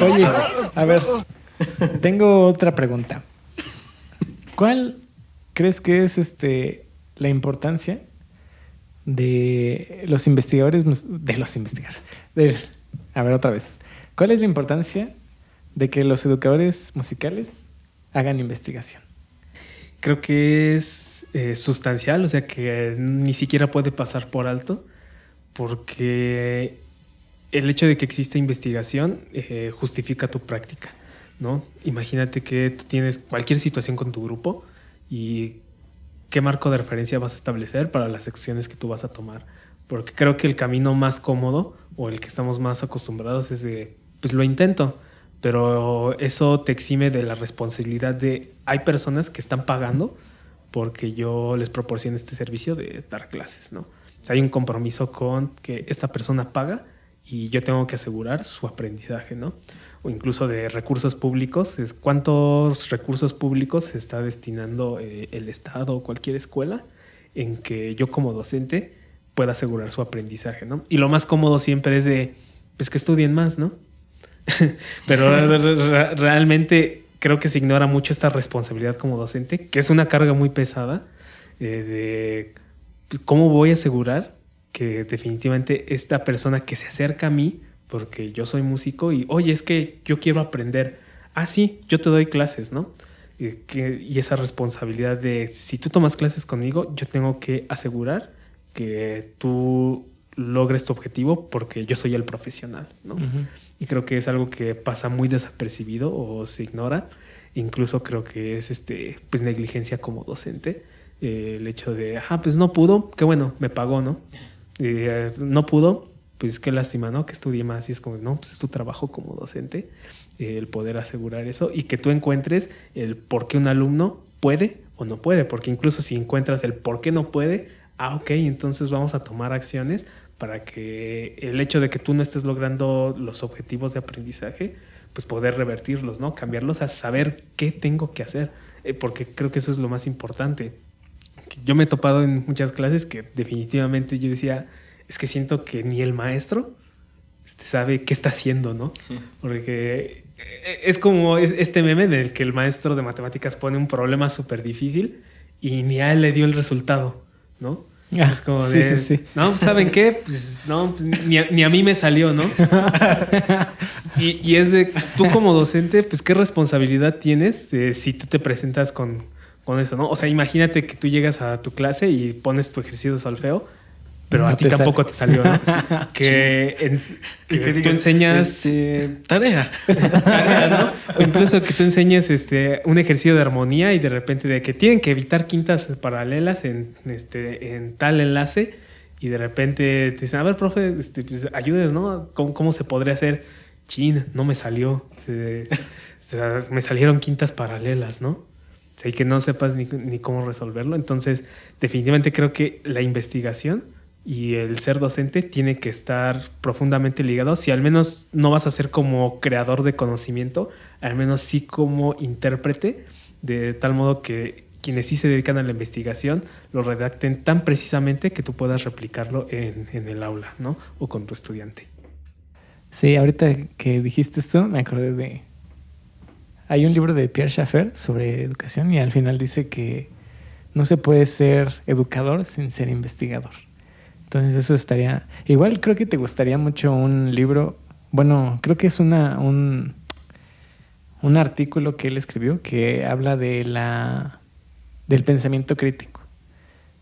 Oye, a ver, tengo otra pregunta. ¿Cuál crees que es la importancia de los investigadores? A ver, otra vez. ¿Cuál es la importancia de que los educadores musicales hagan investigación? Creo que es sustancial, o sea que ni siquiera puede pasar por alto, porque el hecho de que exista investigación justifica tu práctica, ¿no? Imagínate que tú tienes cualquier situación con tu grupo y qué marco de referencia vas a establecer para las acciones que tú vas a tomar. Porque creo que el camino más cómodo o el que estamos más acostumbrados es de, pues lo intento, pero eso te exime de la responsabilidad de, hay personas que están pagando porque yo les proporciono este servicio de dar clases, ¿no? O sea, hay un compromiso con que esta persona paga y yo tengo que asegurar su aprendizaje, ¿no? O incluso de recursos públicos, es cuántos recursos públicos se está destinando el Estado o cualquier escuela en que yo como docente pueda asegurar su aprendizaje, ¿no? Y lo más cómodo siempre es de, pues que estudien más, ¿no? Pero realmente creo que se ignora mucho esta responsabilidad como docente, que es una carga muy pesada de cómo voy a asegurar que definitivamente esta persona que se acerca a mí, porque yo soy músico y, oye, es que yo quiero aprender. Ah, sí, yo te doy clases, ¿no? Y esa responsabilidad de, si tú tomas clases conmigo, yo tengo que asegurar que tú logres tu objetivo porque yo soy el profesional, ¿no? Y creo que es algo que pasa muy desapercibido o se ignora. Incluso creo que es pues negligencia como docente. El hecho de, pues no pudo, qué bueno, me pagó, ¿no? No pudo, pues qué lástima, ¿no? Que estudie más. Y es como, no, pues es tu trabajo como docente, el poder asegurar eso y que tú encuentres el por qué un alumno puede o no puede. Porque incluso si encuentras el por qué no puede, ok, entonces vamos a tomar acciones para que el hecho de que tú no estés logrando los objetivos de aprendizaje, pues poder revertirlos, ¿no? Cambiarlos a saber qué tengo que hacer, porque creo que eso es lo más importante. Yo me he topado en muchas clases que definitivamente yo decía, es que siento que ni el maestro sabe qué está haciendo, ¿no? Porque es como este meme en el que el maestro de matemáticas pone un problema súper difícil y ni a él le dio el resultado, ¿no? Es como de, sí. No, ¿saben qué? Pues no, pues, ni a mí me salió, ¿no? y es de, tú como docente, pues qué responsabilidad tienes si tú te presentas con eso, ¿no? O sea, imagínate que tú llegas a tu clase y pones tu ejercicio de solfeo, pero no a ti tampoco te salió, ¿no? que tú enseñas tarea, ¿no? O incluso que tú enseñes un ejercicio de armonía y de repente de que tienen que evitar quintas paralelas en tal enlace y de repente te dicen, a ver, profe, pues, ayudes, ¿no? ¿Cómo se podría hacer? Chin, no me salió. Me salieron quintas paralelas, ¿no? O sea, y que no sepas ni cómo resolverlo. Entonces, definitivamente creo que la investigación y el ser docente tiene que estar profundamente ligados. Si al menos no vas a ser como creador de conocimiento, al menos sí como intérprete, de tal modo que quienes sí se dedican a la investigación lo redacten tan precisamente que tú puedas replicarlo en el aula, ¿no? O con tu estudiante. Sí, ahorita que dijiste esto, me acordé de... Hay un libro de Pierre Schaeffer sobre educación y al final dice que no se puede ser educador sin ser investigador. Entonces eso estaría... Igual creo que te gustaría mucho un libro... Bueno, creo que es un artículo que él escribió que habla del pensamiento crítico.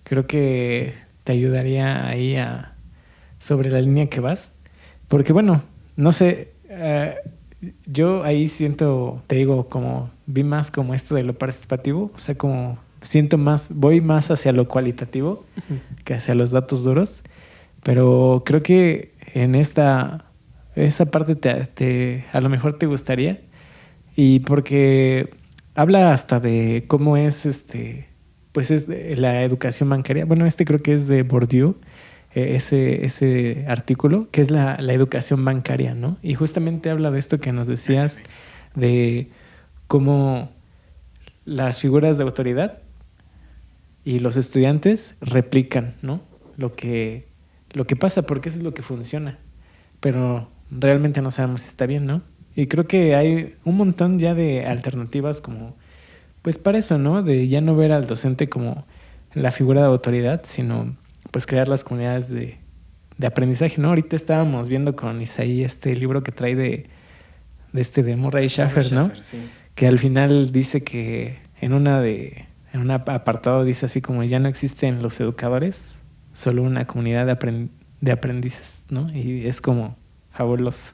Creo que te ayudaría ahí sobre la línea que vas. Porque bueno, no sé... yo ahí siento, te digo, como vi más como esto de lo participativo, o sea, como siento más, voy más hacia lo cualitativo que hacia los datos duros, pero creo que en esa parte a lo mejor te gustaría, y porque habla hasta de cómo es pues es la educación bancaria. Bueno, creo que es de Bourdieu, ese artículo, que es la educación bancaria, ¿no? Y justamente habla de esto que nos decías, de cómo las figuras de autoridad y los estudiantes replican, ¿no? Lo que pasa, porque eso es lo que funciona. Pero realmente no sabemos si está bien, ¿no? Y creo que hay un montón ya de alternativas como, pues para eso, ¿no? De ya no ver al docente como la figura de autoridad, sino pues crear las comunidades de aprendizaje, ¿no? Ahorita estábamos viendo con Isaí este libro que trae de Murray Schafer, ¿no? Sí. Que al final dice que en un apartado dice así como ya no existen los educadores, solo una comunidad de aprendices, ¿no? Y es como fabuloso.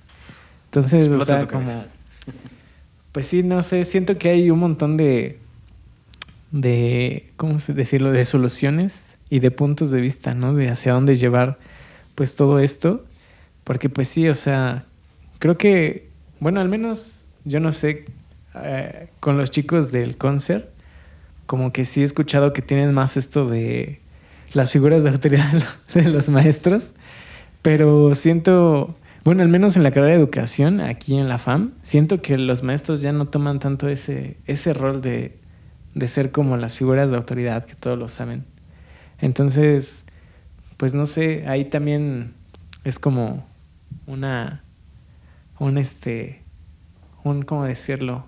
Entonces, o sea, como... Pues sí, no sé, siento que hay un montón de ¿cómo decirlo? De soluciones y de puntos de vista, ¿no? De hacia dónde llevar pues todo esto. Porque pues sí, o sea, creo que, bueno, al menos yo no sé, con los chicos del concert, como que sí he escuchado que tienen más esto de las figuras de autoridad de los maestros, pero siento, bueno, al menos en la carrera de educación, aquí en la FAM, siento que los maestros ya no toman tanto ese rol de ser como las figuras de autoridad que todos lo saben. Entonces, pues no sé, ahí también es como ¿cómo decirlo?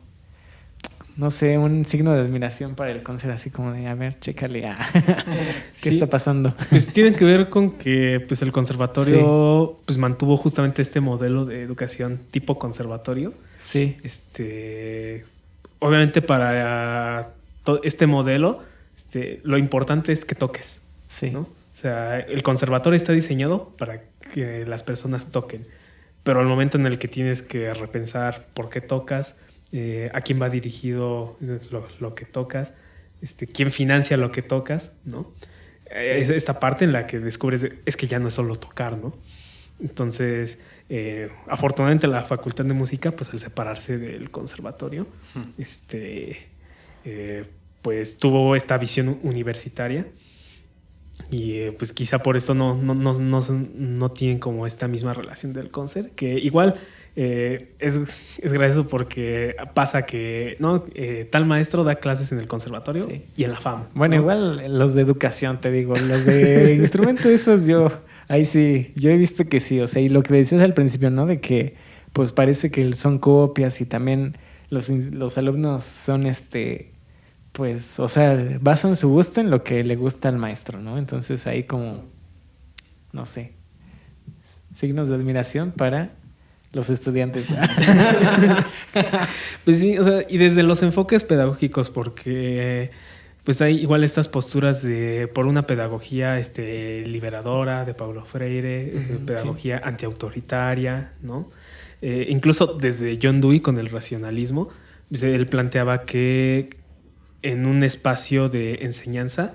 No sé, un signo de admiración para el concert, así como de, a ver, chécale, ¿qué está pasando? Pues tiene que ver con que pues el conservatorio pues mantuvo justamente este modelo de educación tipo conservatorio. Sí. Obviamente para este modelo, lo importante es que toques. Sí. ¿no? O sea, el conservatorio está diseñado para que las personas toquen, pero al momento en el que tienes que repensar por qué tocas, a quién va dirigido lo que tocas, quién financia lo que tocas, ¿no? Sí. Es esta parte en la que descubres es que ya no es solo tocar, ¿no? Entonces, afortunadamente la Facultad de Música, pues al separarse del conservatorio, pues tuvo esta visión universitaria y pues quizá por esto no tienen como esta misma relación del concert, que igual es gracioso porque pasa que tal maestro da clases en el conservatorio y en la FAM. Bueno, ¿no? Igual los de educación, te digo, los de instrumento esos ahí sí, yo he visto que sí, o sea, y lo que decías al principio, ¿no? De que pues parece que son copias y también los alumnos son pues, o sea, basan su gusto en lo que le gusta al maestro, ¿no? Entonces ahí como, no sé, signos de admiración para los estudiantes. Pues sí, o sea, y desde los enfoques pedagógicos, porque pues hay igual estas posturas por una pedagogía liberadora de Paulo Freire, pedagogía antiautoritaria, ¿no? Incluso desde John Dewey con el racionalismo, él planteaba que en un espacio de enseñanza,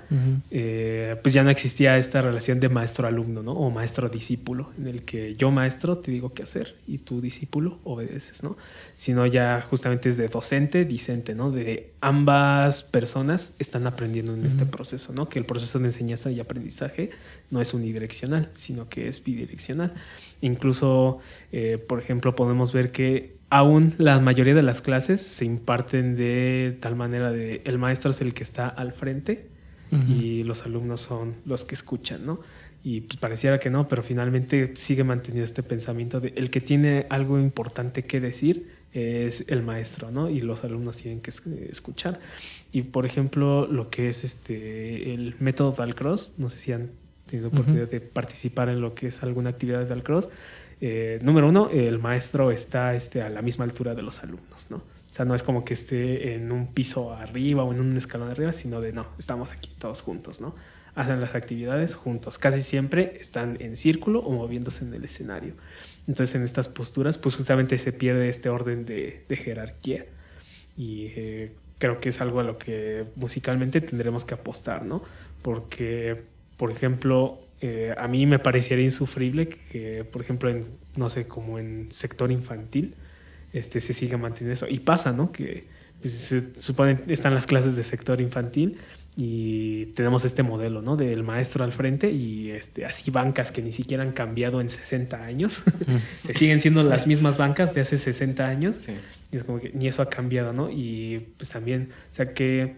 pues ya no existía esta relación de maestro-alumno, ¿no? O maestro-discípulo, en el que yo maestro te digo qué hacer y tú discípulo obedeces, ¿no? Sino ya justamente es de docente-discente, ¿no? De ambas personas están aprendiendo en este proceso, ¿no? Que el proceso de enseñanza y aprendizaje no es unidireccional, sino que es bidireccional. Incluso, por ejemplo, podemos ver que aún la mayoría de las clases se imparten de tal manera de el maestro es el que está al frente y los alumnos son los que escuchan, ¿no? Y pues pareciera que no, pero finalmente sigue manteniendo este pensamiento de el que tiene algo importante que decir es el maestro, ¿no? Y los alumnos tienen que escuchar. Y por ejemplo, lo que es el método Dalcroze, no sé si han tenido oportunidad de participar en lo que es alguna actividad de Dalcroze. Número uno, el maestro está a la misma altura de los alumnos, ¿no? O sea, no es como que esté en un piso arriba o en un escalón arriba, sino de no, estamos aquí todos juntos, ¿no? Hacen las actividades juntos. Casi siempre están en círculo o moviéndose en el escenario. Entonces, en estas posturas, pues justamente se pierde este orden de jerarquía. Y creo que es algo a lo que musicalmente tendremos que apostar, ¿no? Porque, por ejemplo, a mí me pareciera insufrible que, por ejemplo, no sé, como en sector infantil, se siga manteniendo eso. Y pasa, ¿no? Que pues, se supone están las clases de sector infantil y tenemos este modelo, ¿no? Del maestro al frente y así bancas que ni siquiera han cambiado en 60 años. Siguen siendo las mismas bancas de hace 60 años. Sí. Y es como que ni eso ha cambiado, ¿no? Y pues también, o sea, ¿qué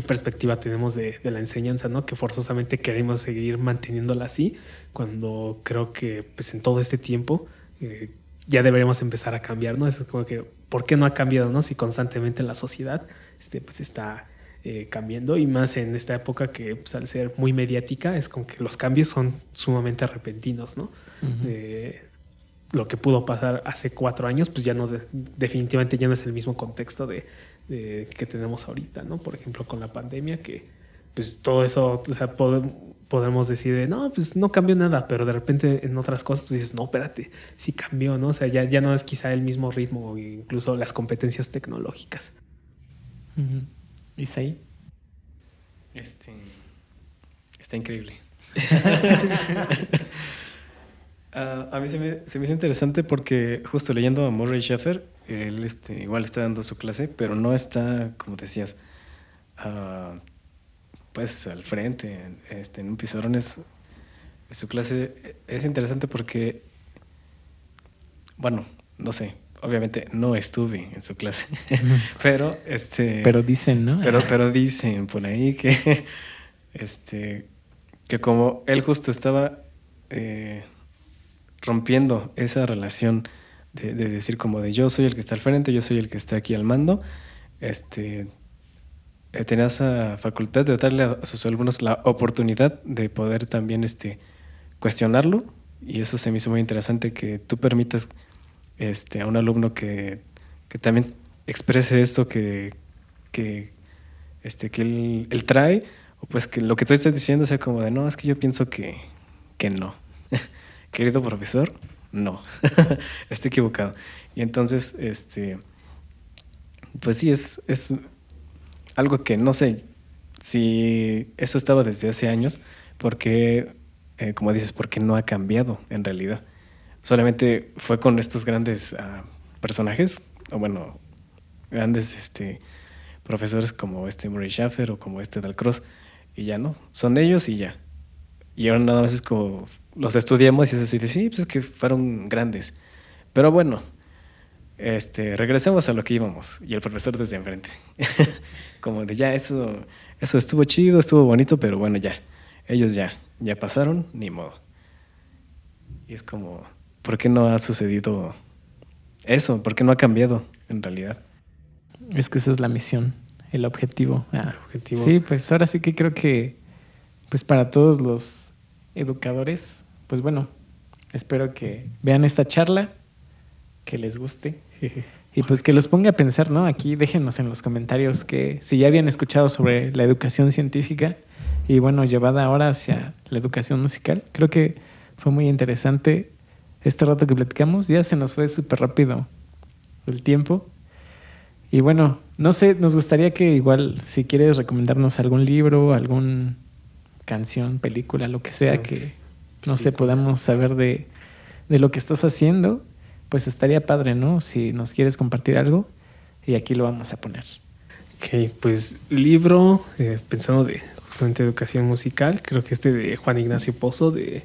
perspectiva tenemos de la enseñanza, ¿no? Que forzosamente queremos seguir manteniéndola así, cuando creo que pues en todo este tiempo ya deberíamos empezar a cambiar, ¿no? Es como que, ¿por qué no ha cambiado, no? Si constantemente la sociedad pues está cambiando, y más en esta época que pues, al ser muy mediática es como que los cambios son sumamente repentinos, ¿no? Lo que pudo pasar hace 4 años pues ya no, definitivamente ya no es el mismo contexto que tenemos ahorita, ¿no? Por ejemplo, con la pandemia, que pues todo eso, o sea, podemos decir no, pues no cambió nada, pero de repente en otras cosas dices, no, espérate, sí cambió, ¿no? O sea, ya no es quizá el mismo ritmo, incluso las competencias tecnológicas. ¿Isaí? Está increíble. A mí se me hizo interesante porque justo leyendo a Murray Schafer, él igual está dando su clase, pero no está, como decías, pues al frente, en un pizarrón. Su clase es interesante porque, bueno, no sé, obviamente no estuve en su clase, pero pero dicen, ¿no? Pero dicen por ahí que como él justo estaba rompiendo esa relación de decir como de yo soy el que está al frente, yo soy el que está aquí al mando, tenía esa facultad de darle a sus alumnos la oportunidad de poder también cuestionarlo, y eso se me hizo muy interesante, que tú permitas a un alumno que también exprese esto que él trae, o pues que lo que tú estás diciendo sea como de no, es que yo pienso que no. Querido profesor, no. Estoy equivocado. Y entonces, pues sí, es algo que no sé si eso estaba desde hace años, porque, como dices, porque no ha cambiado en realidad. Solamente fue con estos grandes personajes, o bueno, grandes profesores como Murray Schafer o como Dalcroze, y ya no, son ellos y ya. Y ahora nada más es como los estudiamos y es así de sí, pues es que fueron grandes. Pero bueno, regresemos a lo que íbamos, y el profesor desde enfrente. Como de ya, eso estuvo chido, estuvo bonito, pero bueno, ya, ellos ya pasaron, ni modo. Y es como, ¿por qué no ha sucedido eso? ¿Por qué no ha cambiado en realidad? Es que esa es la misión, el objetivo. El objetivo. Sí, pues ahora sí que creo que pues para todos los educadores, pues bueno, espero que vean esta charla, que les guste y pues que los ponga a pensar, ¿no? Aquí déjenos en los comentarios que si ya habían escuchado sobre la educación científica y bueno, llevada ahora hacia la educación musical. Creo que fue muy interesante este rato que platicamos. Ya se nos fue súper rápido el tiempo. Y bueno, no sé, nos gustaría que igual, si quieres recomendarnos algún libro, alguna canción, película, lo que sea, Sí. que, no sé, podamos saber de lo que estás haciendo, pues estaría padre, ¿no? Si nos quieres compartir algo, y aquí lo vamos a poner. Ok, pues libro, pensando de justamente educación musical, creo que de Juan Ignacio Pozo, de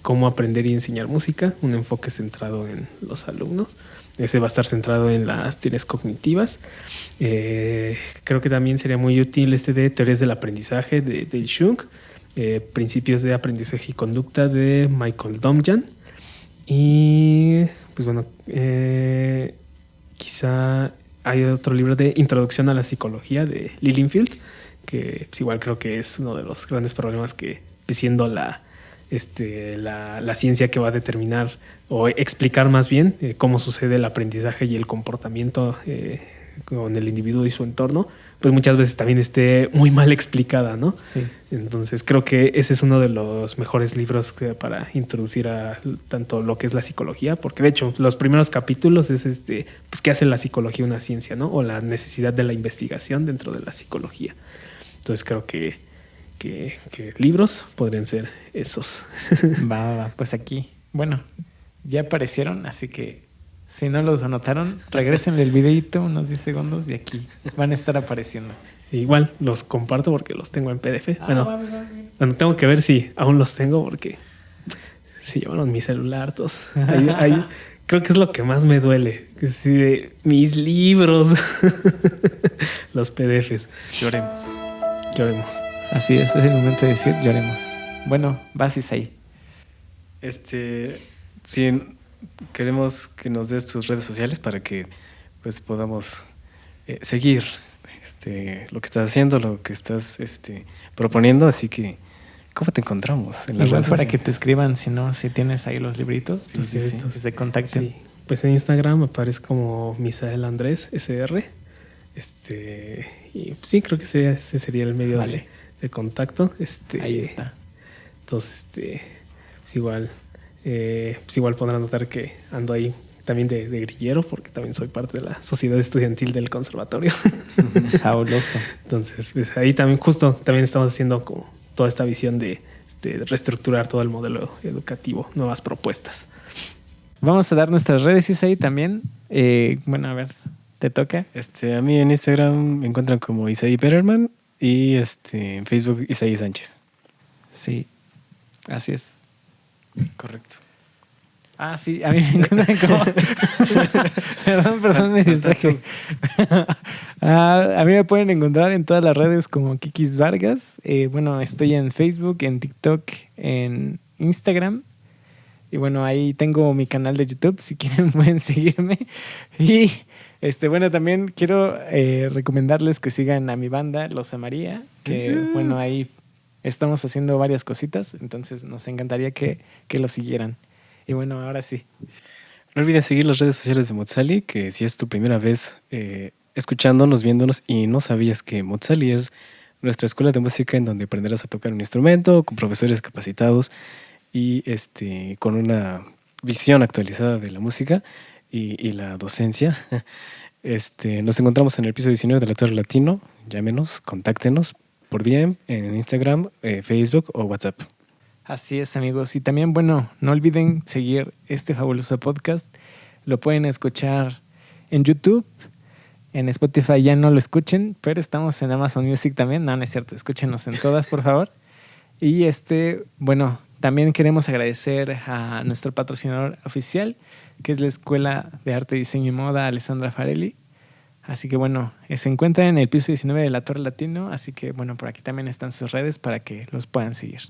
cómo aprender y enseñar música, un enfoque centrado en los alumnos. Ese va a estar centrado en las teorías cognitivas. Creo que también sería muy útil de teorías del aprendizaje de Jung, principios de aprendizaje y conducta de Michael Domjan. Y pues bueno, quizá hay otro libro de Introducción a la Psicología de Lilienfeld, que pues igual creo que es uno de los grandes problemas que, siendo la ciencia que va a determinar o explicar más bien cómo sucede el aprendizaje y el comportamiento con el individuo y su entorno, pues muchas veces también esté muy mal explicada, ¿no? Sí. Entonces creo que ese es uno de los mejores libros para introducir a tanto lo que es la psicología, porque de hecho los primeros capítulos es pues qué hace la psicología una ciencia, ¿no? O la necesidad de la investigación dentro de la psicología. Entonces creo que libros podrían ser esos. Va, pues aquí. Bueno, ya aparecieron, así que si no los anotaron, regrésenle el videito unos 10 segundos y aquí van a estar apareciendo. Igual los comparto porque los tengo en PDF. Bueno, tengo que ver si aún los tengo porque se llevaron mi celular todos. Ahí, creo que es lo que más me duele. Que sí, de mis libros. Los PDFs. Lloremos. Así es el momento de decir lloremos. Bueno, vas Isaí. Sí, queremos que nos des tus redes sociales para que pues podamos seguir lo que estás haciendo, lo que estás proponiendo. Así que, ¿cómo te encontramos? En las Igual redes para sociales? que te escriban, si tienes ahí los libritos, Sí, pues sí. que se contacten. Sí. Pues en Instagram aparece como Misael Andrés SR. Y sí, creo que ese sería el medio Vale. de contacto. Ahí está. Entonces, pues igual podrán notar que ando ahí también de grillero, porque también soy parte de la sociedad estudiantil del conservatorio. Fabuloso. Entonces, pues ahí también estamos haciendo como toda esta visión de reestructurar todo el modelo educativo, nuevas propuestas. Vamos a dar nuestras redes, Isaí, también. Bueno, a ver, ¿te toca? A mí en Instagram me encuentran como Isaí Betterman y en Facebook Isaí Sánchez. Sí, así es. Correcto. Ah, sí, a mí me encuentran como... Perdón, me distraje. A mí me pueden encontrar en todas las redes como Kikis Vargas. Bueno, estoy en Facebook, en TikTok, en Instagram. Y bueno, ahí tengo mi canal de YouTube. Si quieren pueden seguirme. Y bueno, también quiero recomendarles que sigan a mi banda, Los Amaría. Que bueno, ahí estamos haciendo varias cositas. Entonces nos encantaría que lo siguieran. Y bueno, ahora sí. No olviden seguir las redes sociales de Motsali, que si es tu primera vez escuchándonos, viéndonos y no sabías que Motsali es nuestra escuela de música en donde aprenderás a tocar un instrumento con profesores capacitados y con una visión actualizada de la música y la docencia. Nos encontramos en el piso 19 de la Torre Latino. Llámenos, contáctenos por DM en Instagram, Facebook o WhatsApp. Así es, amigos. Y también, bueno, no olviden seguir este fabuloso podcast. Lo pueden escuchar en YouTube. En Spotify ya no lo escuchen, pero estamos en Amazon Music también. No es cierto. Escúchenos en todas, por favor. Y bueno, también queremos agradecer a nuestro patrocinador oficial, que es la Escuela de Arte, Diseño y Moda Alessandra Farelli. Así que bueno, se encuentra en el piso 19 de la Torre Latino. Así que bueno, por aquí también están sus redes para que los puedan seguir.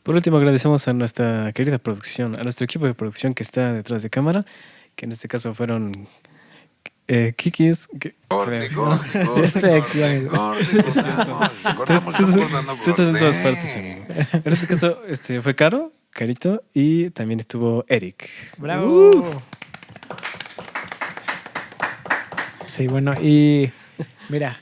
Por último, agradecemos a nuestra querida producción, a nuestro equipo de producción que está detrás de cámara, que en este caso fueron Kikis. Yo estoy aquí, amigo. Tú estás en todas partes, amigo. En este caso fue Carito, y también estuvo Eric. ¡Bravo! Sí, bueno, y mira,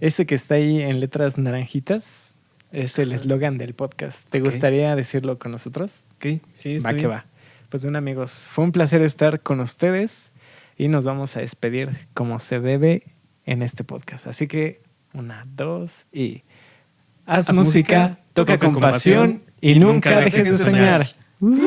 ese que está ahí en letras naranjitas es el eslogan del podcast. ¿Te gustaría decirlo con nosotros? Ok, sí, Va que va. Pues bueno, amigos, fue un placer estar con ustedes. y nos vamos a despedir como se debe en este podcast. Así que 1, 2 y... Haz música, toca con pasión y nunca dejes de soñar. Bye.